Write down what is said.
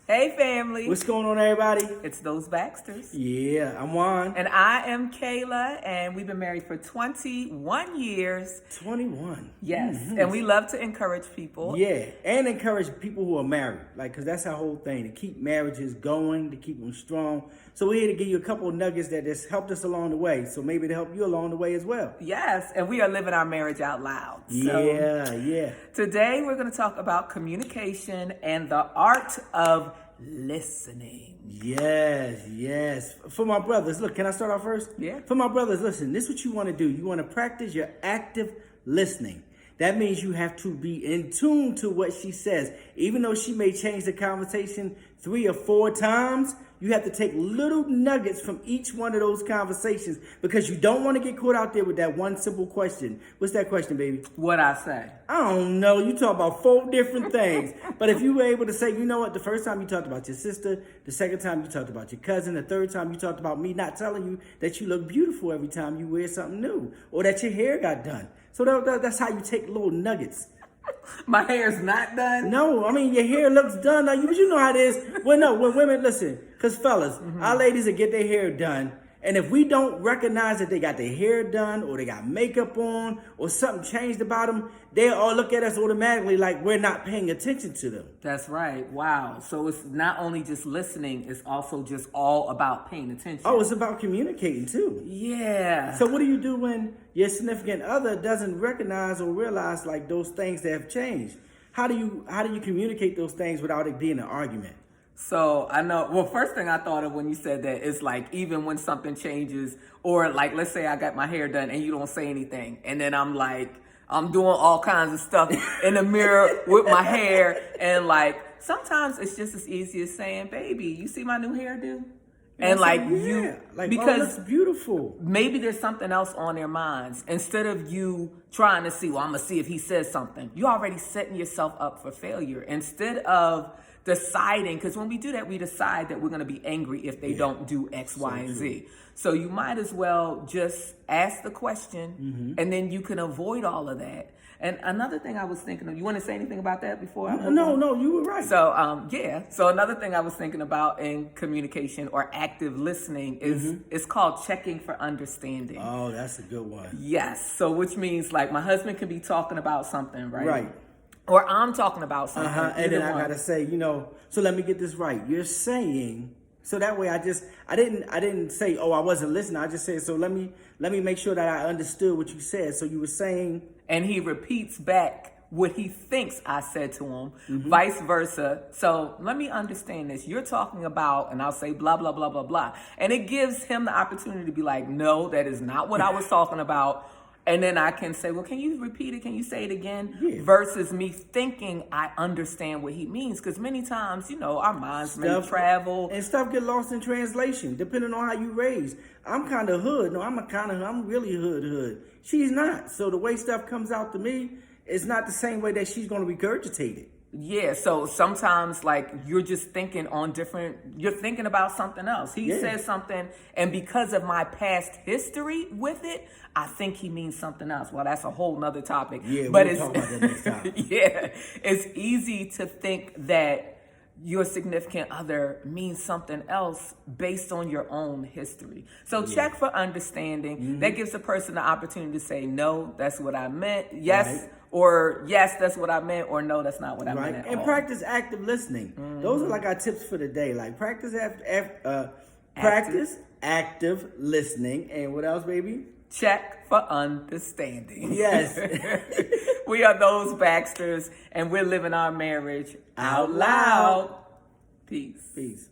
Hey, family. What's going on, everybody? It's those Baxters. Yeah, I'm Juan. And I am Kayla, and we've been married for 21 years. 21. Yes, and we love to encourage people. Yeah, and encourage people who are married, because that's our whole thing, to keep marriages going, to keep them strong. So we're here to give you a couple of nuggets that has helped us along the way, so maybe to help you along the way as well. Yes, and we are living our marriage out loud. Yeah. Today we're going to talk about communication and the art of listening. Yes. For my brothers, look, can I start off first? Yeah. For my brothers, listen, this is what you want to do. You want to practice your active listening. That means you have to be in tune to what she says. Even though she may change the conversation 3 or 4 times, you have to take little nuggets from each one of those conversations, because you don't want to get caught out there with that one simple question. What's that question, baby? What I say? I don't know. You talk about 4 different things. But if you were able to say, you know what, the first time you talked about your sister, the second time you talked about your cousin, the third time you talked about me not telling you that you look beautiful every time you wear something new, or that your hair got done. So that's how you take little nuggets. My hair's not done? No, I mean, your hair looks done. Now, you know how it is. Well, no, when women, listen, because fellas, our ladies that get their hair done, and if we don't recognize that they got their hair done, or they got makeup on, or something changed about them, they all look at us automatically like we're not paying attention to them. That's right. Wow. So it's not only just listening, it's also just all about paying attention. Oh, it's about communicating too. Yeah. So what do you do when your significant other doesn't recognize or realize like those things that have changed? How do you communicate those things without it being an argument? So I know, well, first thing I thought of when you said that is like, even when something changes, or like, let's say I got my hair done and you don't say anything. And then I'm doing all kinds of stuff in the mirror with my hair. And like, sometimes it's just as easy as saying, baby, you see my new hairdo? And because it's beautiful. Maybe there's something else on their minds. Instead of you trying to see, well, I'm going to see if he says something, you're already setting yourself up for failure. Instead of deciding, because when we do that, we decide that we're going to be angry if they don't do X, Y, and Z. So you might as well just ask the question, and then you can avoid all of that. And another thing I was thinking of, you want to say anything about that before? No, you were right. So, So another thing I was thinking about in communication or active listening is it's called checking for understanding. Oh, that's a good one. Yes. So which means like my husband could be talking about something, right? Right. Or I'm talking about something. And then I got to say, so let me get this right. You're saying, so that way I didn't say, oh, I wasn't listening. I just said, so let me make sure that I understood what you said. So you were saying. And he repeats back what he thinks I said to him, vice versa. So let me understand this. You're talking about, and I'll say blah, blah, blah, blah, blah. And it gives him the opportunity to be like, no, that is not what I was talking about. And then I can say, well, can you repeat it? Can you say it again? Yeah. Versus me thinking I understand what he means. Because many times, our minds may travel. And stuff get lost in translation, depending on how you raised. I'm kind of hood. No, I'm really hood. She's not. So the way stuff comes out to me, it's not the same way that she's going to regurgitate it. Yeah, so sometimes like you're just thinking you're thinking about something else. He says something, and because of my past history with it, I think he means something else. Well, that's a whole nother topic. Yeah, we'll talk about that next time. Yeah, it's easy to think that your significant other means something else based on your own history. So check for understanding. That gives a person the opportunity to say, no, that's what I meant. Yes. Right. Or yes, that's what I meant, or no, that's not what I meant at all. And practice active listening. Those are like our tips for the day. Like practice active listening. And what else, baby? Check for understanding. Yes. We are those Baxters, and we're living our marriage out loud. Peace.